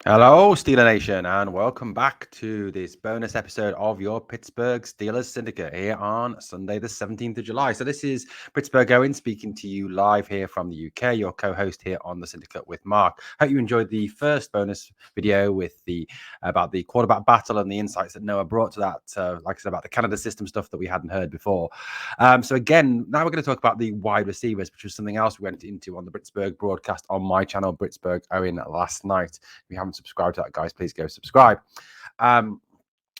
Hello, Steeler Nation, and welcome back to this bonus episode of your Pittsburgh Steelers Syndicate here on Sunday, the 17th of July. So, this is Britsburgh Owen speaking to you live here from the UK, your co host here on the Syndicate with Mark. Hope you enjoyed the first bonus video with about the quarterback battle and the insights that Noah brought to that, like I said, about the Canada system stuff that we hadn't heard before. So, again, now we're going to talk about the wide receivers, which was something else we went into on the Britsburgh broadcast on my channel, Britsburgh Owen, last night. If you haven't subscribed to that, guys, please go subscribe.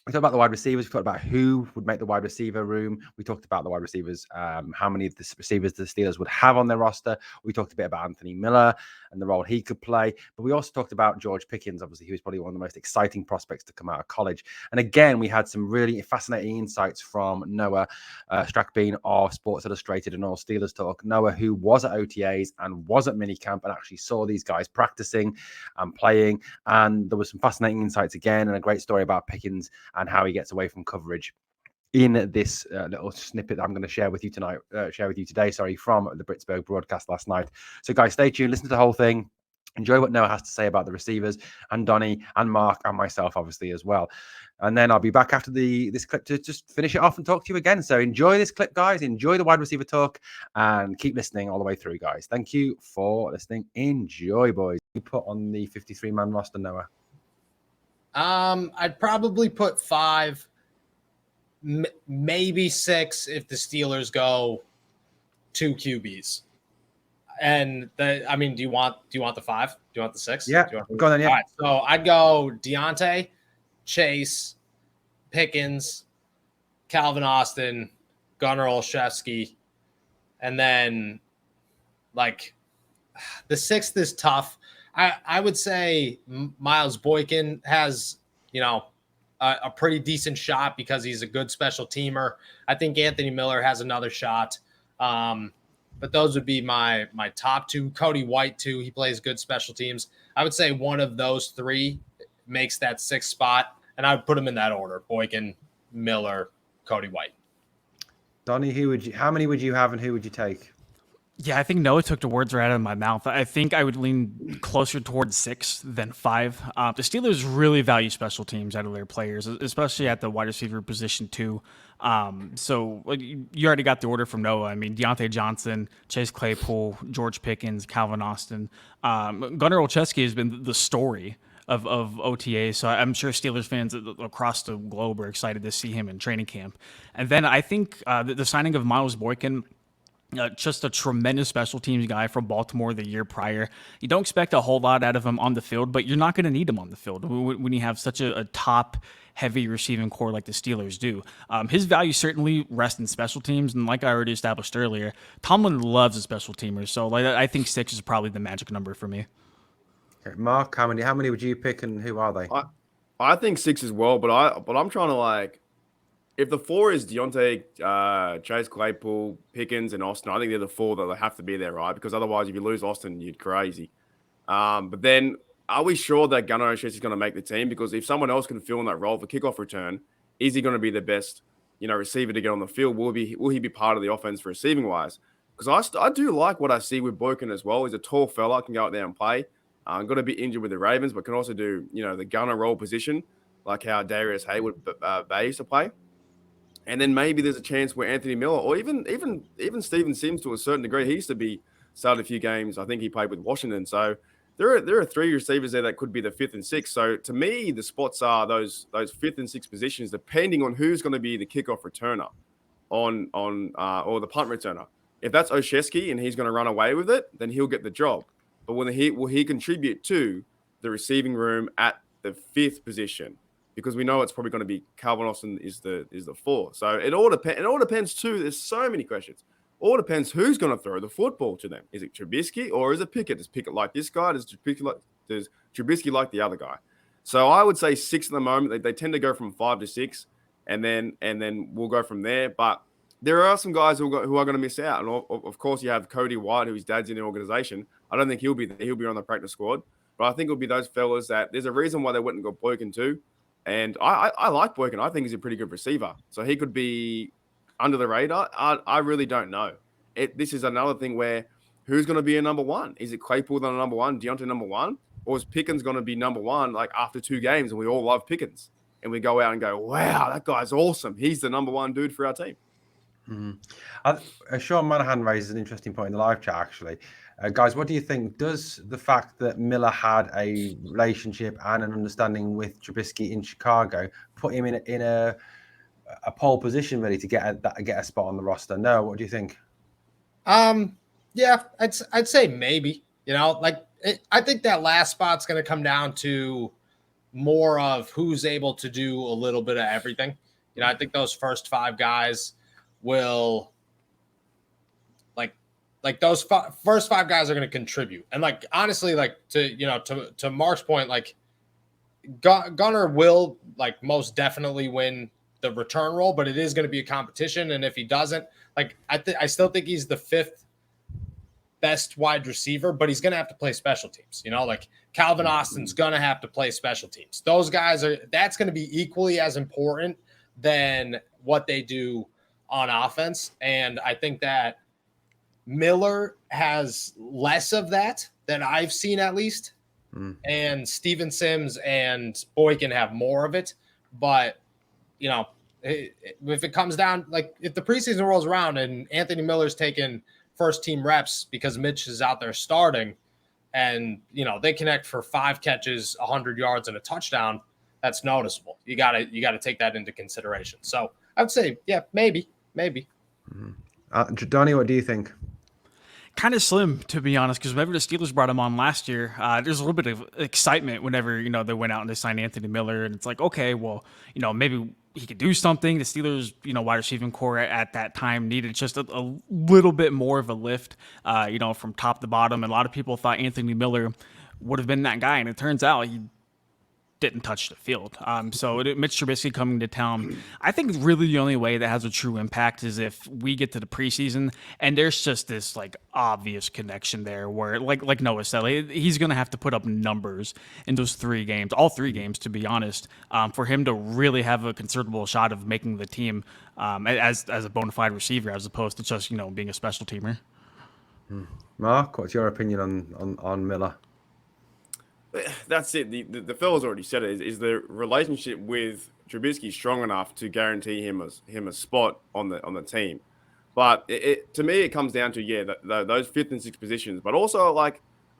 We talked about the wide receivers. We talked about who would make the wide receiver room. We talked about the wide receivers, how many of the receivers the Steelers would have on their roster. We talked a bit about Anthony Miller and the role he could play. But we also talked about George Pickens. Obviously, he was probably one of the most exciting prospects to come out of college. And again, we had some really fascinating insights from Noah Strackbean of Sports Illustrated and All SteelersTalk. Noah, who was at OTAs and was at minicamp and actually saw these guys practicing and playing. And there was some fascinating insights again and a great story about Pickens and how he gets away from coverage in this little snippet that I'm going to share with you today, from the Britsburgh broadcast last night. So, guys, stay tuned, listen to the whole thing. Enjoy what Noah has to say about the receivers and Donnie and Mark and myself, obviously, as well. And then I'll be back after this clip to just finish it off and talk to you again. So enjoy this clip, guys. Enjoy the wide receiver talk and keep listening all the way through, guys. Thank you for listening. Enjoy, boys. You put on the 53-man roster, Noah. I'd probably put 5, maybe 6 if the Steelers go 2 QBs. And do you want the 5? Do you want the 6? Yeah, go on then. Yeah. All right, so I'd go Deontay, Chase, Pickens, Calvin Austin, Gunnar Olszewski, and then like the 6th is tough. I would say Miles Boykin has, a pretty decent shot because he's a good special teamer. I think Anthony Miller has another shot. But those would be my top 2. Cody White, too. He plays good special teams. I would say one of those 3 makes that 6th spot, and I would put them in that order: Boykin, Miller, Cody White. Donnie, how many would you have and who would you take? Yeah, I think Noah took the words right out of my mouth. I think I would lean closer towards 6 than 5. The Steelers really value special teams out of their players, especially at the wide receiver position too. So you already got the order from Noah. I mean, Deontay Johnson, Chase Claypool, George Pickens, Calvin Austin. Gunnar Olszewski has been the story of OTA, so I'm sure Steelers fans across the globe are excited to see him in training camp. And then I think the signing of Miles Boykin, just a tremendous special teams guy from Baltimore the year prior. You don't expect a whole lot out of him on the field, but you're not going to need him on the field when you have such a top heavy receiving core like the Steelers do. His value certainly rests in special teams, and like I already established earlier, Tomlin loves a special teamer, so I think 6 is probably the magic number for me. Okay, Mark, how many would you pick and who are they? I think 6 as well, but I'm trying to if the 4 is Deontay, Chase Claypool, Pickens, and Austin, I think they're the 4 that have to be there, right? Because otherwise, if you lose Austin, you're crazy. But then, are we sure that Gunnar Olszewski is going to make the team? Because if someone else can fill in that role for kickoff return, is he going to be the best, receiver to get on the field? Will he be part of the offense for receiving wise? Because I do like what I see with Boykin as well. He's a tall fella, can go out there and play. Got to be injured with the Ravens, but can also do the gunner role position, like how Darius Haywood Bay used to play. And then maybe there's a chance where Anthony Miller or even Steven Sims to a certain degree, he used to be started a few games. I think he played with Washington. So there are 3 receivers there that could be the 5th and 6th. So to me, the spots are those 5th and 6th positions, depending on who's going to be the kickoff returner or the punt returner. If that's Olszewski and he's going to run away with it, then he'll get the job. But will he contribute to the receiving room at the 5th position? Because we know it's probably going to be Calvin Austin is the 4. So it all depends too. There's so many questions. All depends who's going to throw the football to them. Is it Trubisky or is it Pickett? Does Pickett like this guy? Does Trubisky like the other guy? So I would say 6 at the moment. They tend to go from 5 to 6, and then we'll go from there. But there are some guys who are going to miss out. And of course, you have Cody White, whose dad's in the organization. I don't think he'll be there. He'll be on the practice squad. But I think it'll be those fellas that there's a reason why they went and got Boykin too. And I like Boykin. I think he's a pretty good receiver. So he could be under the radar. I really don't know. This is another thing where who's going to be a number 1? Is it Claypool the number 1, Deontay number 1? or is Pickens going to be number one like after 2 games and we all love Pickens and we go out and go, wow, that guy's awesome. He's the number one dude for our team. Sean Manahan raises an interesting point in the live chat, actually. Guys, what do you think? Does the fact that Miller had a relationship and an understanding with Trubisky in Chicago put him in a pole position really to get a spot on the roster? No, what do you think? Yeah, I'd say maybe. I think that last spot's going to come down to more of who's able to do a little bit of everything. I think those first 5 guys will like those first 5 guys are going to contribute. And honestly, to Mark's point, Gunner will most definitely win the return role, but it is going to be a competition. And if he doesn't, I still think he's the 5th best wide receiver, but he's going to have to play special teams. Calvin Austin's going to have to play special teams. Those guys that's going to be equally as important than what they do on offense. And I think that Miller has less of that than I've seen, at least. And Steven Sims and Boykin have more of it. But, if it comes down, if the preseason rolls around and Anthony Miller's taking first team reps because Mitch is out there starting and, they connect for 5 catches, 100 yards and a touchdown, that's noticeable. You gotta take that into consideration. So I would say, yeah, maybe. Donnie, what do you think? Kind of slim, to be honest, because whenever the Steelers brought him on last year, there's a little bit of excitement whenever, they went out and they signed Anthony Miller. And it's like, okay, well, maybe he could do something. The Steelers, wide receiving core at that time needed just a little bit more of a lift, from top to bottom. And a lot of people thought Anthony Miller would have been that guy. And it turns out he didn't touch the field. So Mitch Trubisky coming to town, I think really the only way that has a true impact is if we get to the preseason and there's just this obvious connection there where like Noah said, he's going to have to put up numbers in those 3 games, all 3 games, to be honest, for him to really have a considerable shot of making the team as a bona fide receiver as opposed to just, being a special teamer. Mark, what's your opinion on Miller? That's it. The fellas already said it. Is the relationship with Trubisky strong enough to guarantee him a spot on the team? But to me, it comes down to those 5th and 6th positions. But also,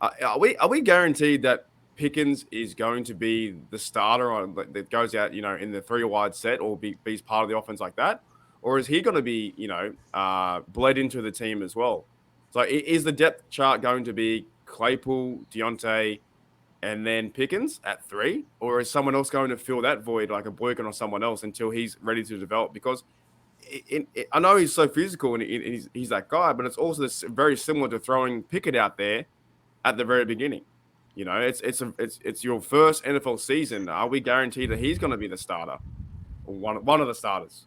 are we guaranteed that Pickens is going to be the starter that goes out, in the 3 wide set or be part of the offense like that, or is he going to be bled into the team as well? So is the depth chart going to be Claypool, Deontay, and then Pickens at 3, or is someone else going to fill that void like a Boykin or someone else until he's ready to develop? Because I know he's so physical and he's that guy, but it's also very similar to throwing Pickett out there at the very beginning. It's your first NFL season. Are we guaranteed that he's going to be the starter or one of the starters?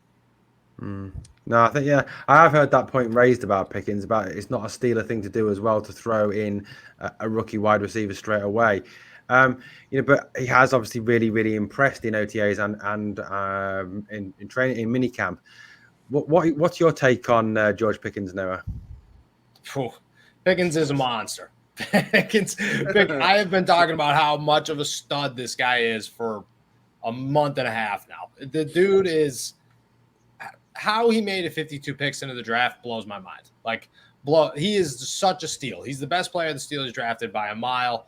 No, I think, I have heard that point raised about Pickens, about it's not a Steeler thing to do as well to throw in a rookie wide receiver straight away. But he has obviously really, really impressed in OTAs and in training in minicamp. What's your take on George Pickens, Noah? Pickens is a monster. I have been talking about how much of a stud this guy is for a month and a half now. The dude is. How he made it 52 picks into the draft blows my mind. He is such a steal. He's the best player the Steelers drafted by a mile.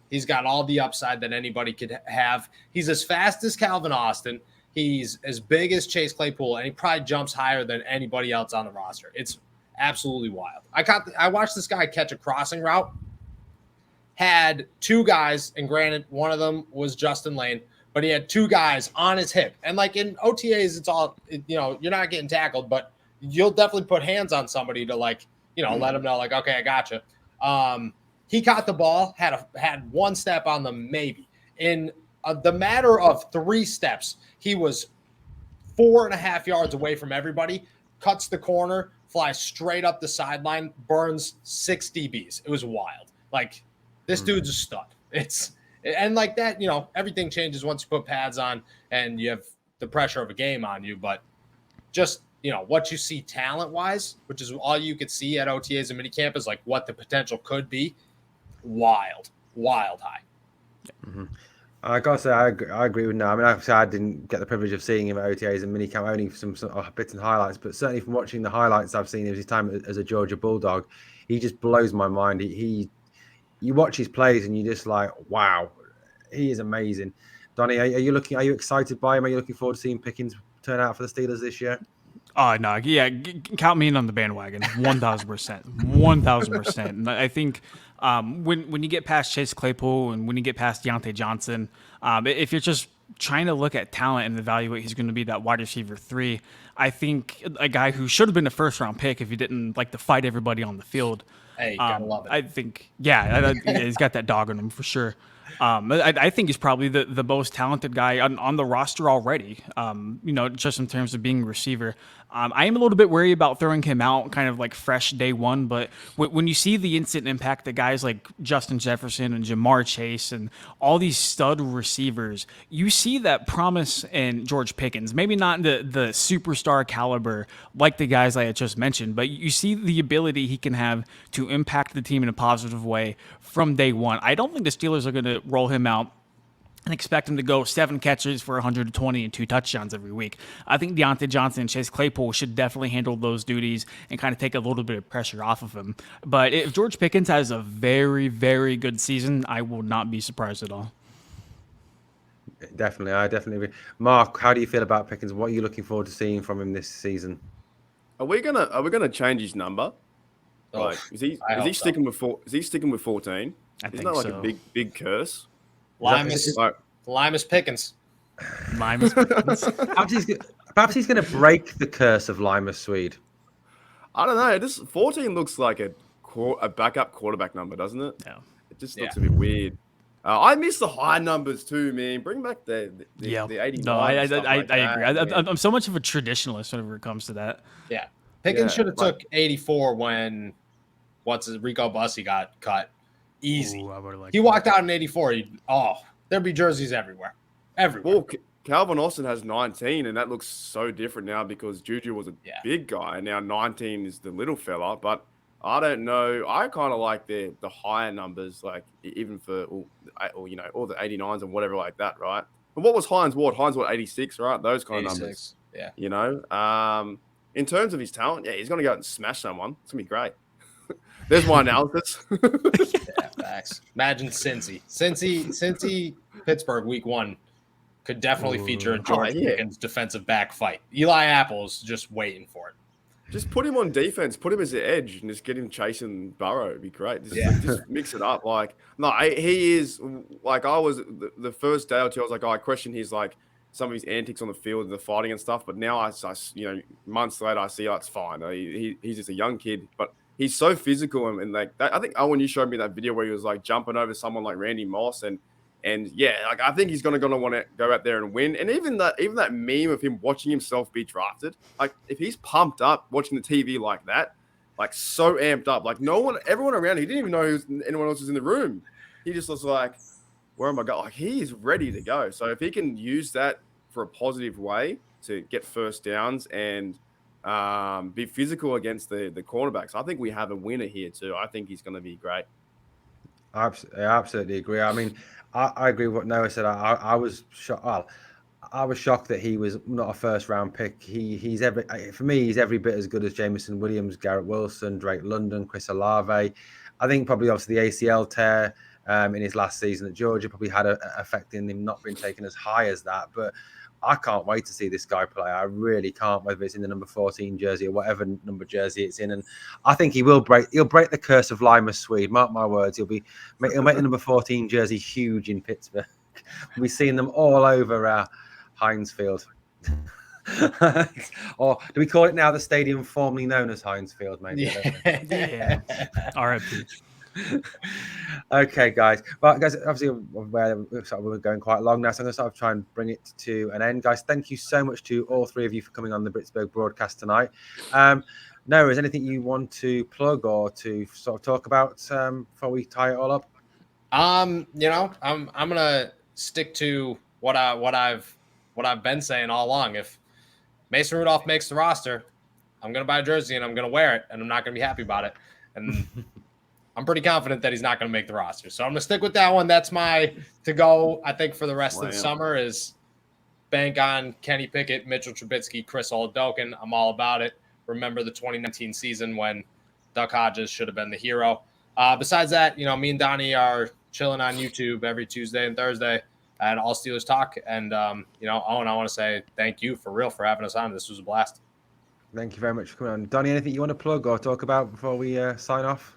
He's got all the upside that anybody could have. He's as fast as Calvin Austin. He's as big as Chase Claypool, and he probably jumps higher than anybody else on the roster. It's absolutely wild. I watched this guy catch a crossing route, had 2 guys, and granted, one of them was Justin Lane, but he had 2 guys on his hip. And in OTAs, it's all, you're not getting tackled, but you'll definitely put hands on somebody to let them know, okay, I gotcha. He caught the ball, had 1 step on them, maybe. In the matter of 3 steps, he was 4.5 yards away from everybody, cuts the corner, flies straight up the sideline, burns 6 DBs. It was wild. This dude's a stud. And like that, everything changes once you put pads on and you have the pressure of a game on you. But just, what you see talent-wise, which is all you could see at OTAs and minicamp, is what the potential could be. Wild. wild high. Mm-hmm. I gotta say, I agree with Noah. I mean, obviously, I didn't get the privilege of seeing him at OTAs and minicamp, only some bits and highlights. But certainly from watching the highlights I've seen of his time as a Georgia Bulldog, he just blows my mind. You watch his plays and you're just like, wow, he is amazing. Donnie, are you excited by him? Are you looking forward to seeing Pickens turn out for the Steelers this year? Oh no, yeah, count me in on the bandwagon, 1,000%, 1,000%. And I think when you get past Chase Claypool and when you get past Deontay Johnson, if you're just trying to look at talent and evaluate who's going to be that wide receiver 3, I think a guy who should have been a first-round pick if he didn't like to fight everybody on the field. Hey, gotta love it. I think, yeah, he's got that dog in him for sure. I think he's probably the most talented guy on the roster already, just in terms of being a receiver. I am a little bit worried about throwing him out kind of like fresh day one, but when you see the instant impact that guys like Justin Jefferson and Jamar Chase and all these stud receivers, you see that promise in George Pickens. Maybe not the superstar caliber like the guys I had just mentioned, but you see the ability he can have to impact the team in a positive way from day one. I don't think the Steelers are going to roll him out and expect him to go 7 catches for 120 and 2 touchdowns every week. I think Deontay Johnson and Chase Claypool should definitely handle those duties and kind of take a little bit of pressure off of him. But if George Pickens has a very, very good season, I will not be surprised at all. Definitely, I definitely agree. Mark, how do you feel about Pickens? What are you looking forward to seeing from him this season? Are we gonna change his number? Oh, Like, is he sticking with 14? Isn't that like a big curse? Limus Pickens. Limus Pickens. Perhaps he's going to break the curse of Limus Swede. I don't know. This 14 looks like a backup quarterback number, doesn't it? Yeah. It just looks a bit weird. I miss the high numbers too, man. Bring back the 89. No, I agree. I'm so much of a traditionalist whenever it comes to that. Yeah. Pickens should have took 84 when Rico Bussey got cut. Easy. Ooh, he walked out in 84. There'd be jerseys everywhere. Well, Calvin Austin has 19, and that looks so different now because Juju was a big guy, and now 19 is the little fella. But I don't know. I kind of like the higher numbers, like even for all the 89s and whatever like that, right? But what was Hines Ward? Hines Ward 86, right? Those kind of numbers. Yeah. In terms of his talent, he's going to go out and smash someone. It's going to be great. There's my analysis. Yeah, facts. Imagine Cincy, Pittsburgh week 1 could definitely feature a George Pickens defensive back fight. Eli Apple's just waiting for it. Just put him on defense, put him as the edge, and just get him chasing Burrow. It'd be great. Just mix it up. He is like I was the first day or two. I was like, I question his some of his antics on the field and the fighting and stuff. But now I months later, I see it's fine. He's just a young kid, but he's so physical and like that. I think Owen, you showed me that video where he was like jumping over someone like Randy Moss and I think he's gonna want to go out there and win. And even that meme of him watching himself be drafted, like if he's pumped up watching the TV like that, like so amped up, like everyone around, he didn't even know anyone else was in the room. He just was like, where am I going? Like he is ready to go. So if he can use that for a positive way to get first downs and be physical against the cornerbacks, I think we have a winner here too. I think he's going to be great. I absolutely agree. I mean, I agree with what Noah said. I was shocked. Well, I was shocked that he was not a first-round pick. He's every bit as good as Jameson Williams, Garrett Wilson, Drake London, Chris Olave. I think probably obviously the ACL tear in his last season at Georgia probably had an effect in him not being taken as high as that. But I can't wait to see this guy play. I really can't, whether it's in the number 14 jersey or whatever number jersey it's in. And I think he'll break the curse of Limus Swede. Mark my words, he'll make the number 14 jersey huge in Pittsburgh. We've seen them all over Heinz Field. Or do we call it now the stadium formerly known as Heinz Field, maybe? Yeah. RIP. Okay, guys. Well, guys, obviously we're going quite long now, so I'm going to sort of try and bring it to an end. Guys, thank you so much to all three of you for coming on the Britsburgh broadcast tonight. Noah, is anything you want to plug or to sort of talk about before we tie it all up? I'm gonna stick to what I've been saying all along. If Mason Rudolph makes the roster, I'm gonna buy a jersey and I'm gonna wear it, and I'm not gonna be happy about it. And I'm pretty confident that he's not going to make the roster. So I'm going to stick with that one. That's my to go, I think, for the rest of the summer is bank on Kenny Pickett, Mitchell Trubisky, Chris Oladokun. I'm all about it. Remember the 2019 season when Duck Hodges should have been the hero. Besides that, me and Donnie are chilling on YouTube every Tuesday and Thursday at All Steelers Talk. And, Owen, I want to say thank you for having us on. This was a blast. Thank you very much for coming on. Donnie, anything you want to plug or talk about before we sign off?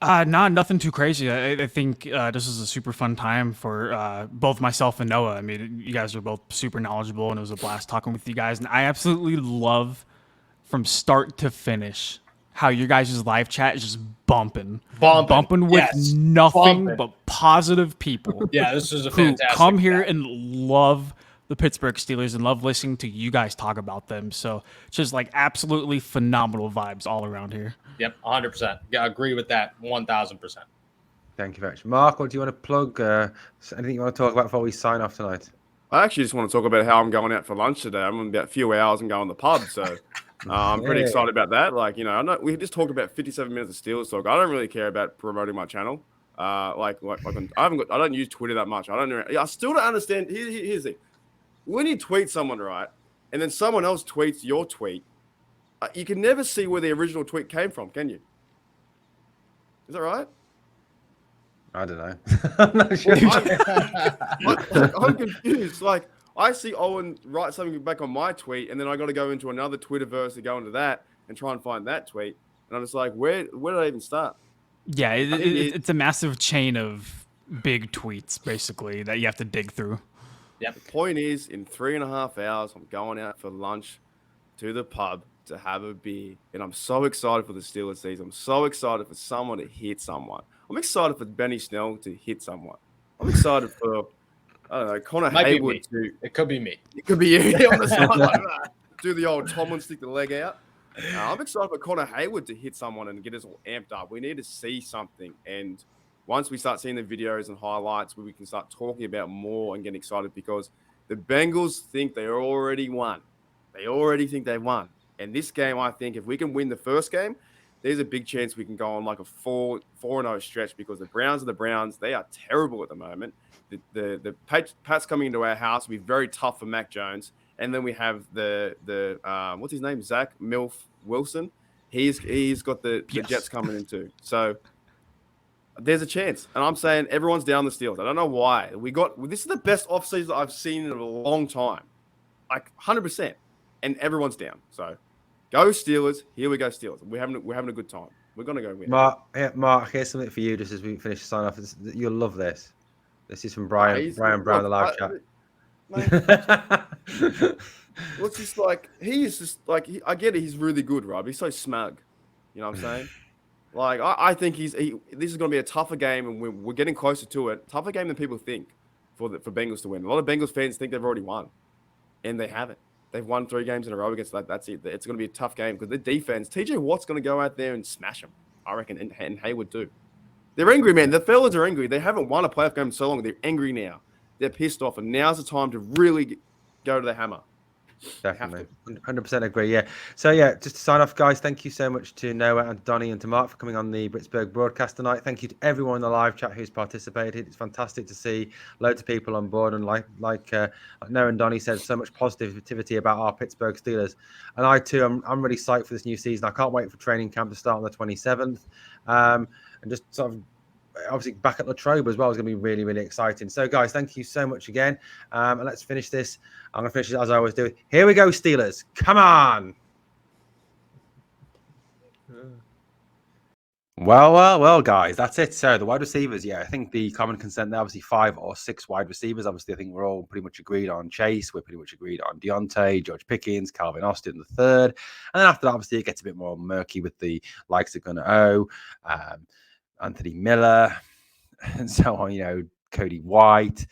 Nothing too crazy. I think this is a super fun time for both myself and Noah. I mean, you guys are both super knowledgeable, and it was a blast talking with you guys. And I absolutely love, from start to finish, how your guys' live chat is just bumping with nothing but positive people. Yeah, this is a who fantastic come here and love the Pittsburgh Steelers and love listening to you guys talk about them. So just like absolutely phenomenal vibes all around here. Yep, 100%. Yeah, I agree with that 1,000%. Thank you very much. Mark, what do you want to plug? Anything you want to talk about before we sign off tonight? I actually just want to talk about how I'm going out for lunch today. I'm in about a few hours and going to the pub, so I'm pretty excited about that. Like, we just talked about 57 minutes of Steelers talk. I don't really care about promoting my channel. I don't use Twitter that much. I still don't understand. Here's the thing. When you tweet someone, right, and then someone else tweets your tweet, you can never see where the original tweet came from, can you? Is that right? I don't know. I'm not sure. I'm confused. Like, I see Owen write something back on my tweet, and then I got to go into another Twitterverse to go into that and try and find that tweet. And I'm just like, where did I even start? Yeah, it's a massive chain of big tweets, basically, that you have to dig through. Yep. The point is, in 3.5 hours, I'm going out for lunch to the pub to have a beer. And I'm so excited for the Steelers season. I'm so excited for someone to hit someone. I'm excited for Benny Snell to hit someone. I'm excited for, I don't know, Connor Haywood to... It could be me. It could be you on the side like that. Do the old Tomlin, stick the leg out. I'm excited for Connor Haywood to hit someone and get us all amped up. We need to see something. And once we start seeing the videos and highlights, we can start talking about more and get excited, because the Bengals think they already won. They already think they won. And this game, I think, if we can win the first game, there's a big chance we can go on like a 4-0 stretch, because the Browns are the Browns. They are terrible at the moment. The Pats coming into our house will be very tough for Mac Jones. And then we have the what's his name? Zach Milf Wilson. He's got the Jets coming in too. So there's a chance. And I'm saying everyone's down the Steelers. I don't know why. This is the best offseason I've seen in a long time. Like 100%. And everyone's down. So go Steelers. Here we go, Steelers. We're having a good time. We're gonna go win. Mark, here's something for you just as we finish the sign off. You'll love this. This is from Brian Brown, the live chat. Well, it's just like he's just like I get it. He's really good, Rob. He's so smug. You know what I'm saying? Like I think this is going to be a tougher game, and we're getting closer to it. Tougher game than people think for Bengals to win. A lot of Bengals fans think they've already won, and they haven't. They've won 3 games in a row against that. That's it. It's going to be a tough game because the defense. TJ Watt's going to go out there and smash them, I reckon, and Haywood too. They're angry, man. The fellas are angry. They haven't won a playoff game in so long. They're angry now. They're pissed off, and now's the time to really go to the hammer. Definitely, 100% agree. Yeah. So yeah, just to sign off, guys. Thank you so much to Noah and Donnie and to Mark for coming on the Britsburgh broadcast tonight. Thank you to everyone in the live chat who's participated. It's fantastic to see loads of people on board, and like Noah and Donnie said, so much positivity about our Pittsburgh Steelers. And I too, I'm really psyched for this new season. I can't wait for training camp to start on the 27th, and just sort of. Obviously back at Latrobe as well is going to be really, really exciting. So guys, thank you so much again. And let's finish this. I'm going to finish it as I always do. Here we go, Steelers. Come on. Well, guys, that's it. So the wide receivers, I think the common consent there, obviously 5 or 6 wide receivers. Obviously, I think we're all pretty much agreed on Chase. We're pretty much agreed on Deontay, George Pickens, Calvin Austin the third. And then after that, obviously, it gets a bit more murky with the likes of Gunnar O, Anthony Miller, and so on, Cody White,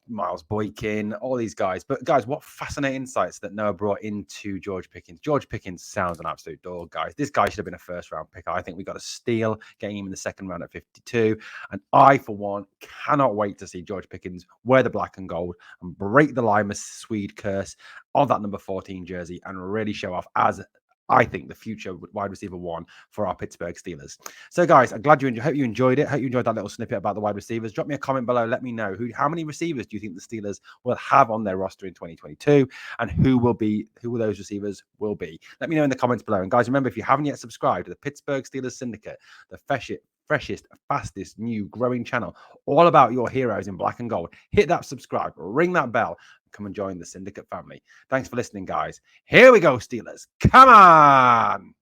Miles Boykin, all these guys. But guys, what fascinating insights that Noah brought into George Pickens. George Pickens sounds an absolute dog, guys. This guy should have been a first-round pick. I think we got a steal getting him in the second round at 52. And I, for one, cannot wait to see George Pickens wear the black and gold and break the Lima Swede curse of that number 14 jersey and really show off as I think, the future wide receiver one for our Pittsburgh Steelers. So, guys, I'm glad hope you enjoyed it. Hope you enjoyed that little snippet about the wide receivers. Drop me a comment below. Let me know how many receivers do you think the Steelers will have on their roster in 2022, and who those receivers will be. Let me know in the comments below. And guys, remember, if you haven't yet subscribed to the Pittsburgh Steelers Syndicate, the freshest, fastest, new, growing channel, all about your heroes in black and gold, hit that subscribe, ring that bell, come and join the Syndicate family. Thanks for listening, guys. Here we go, Steelers. Come on!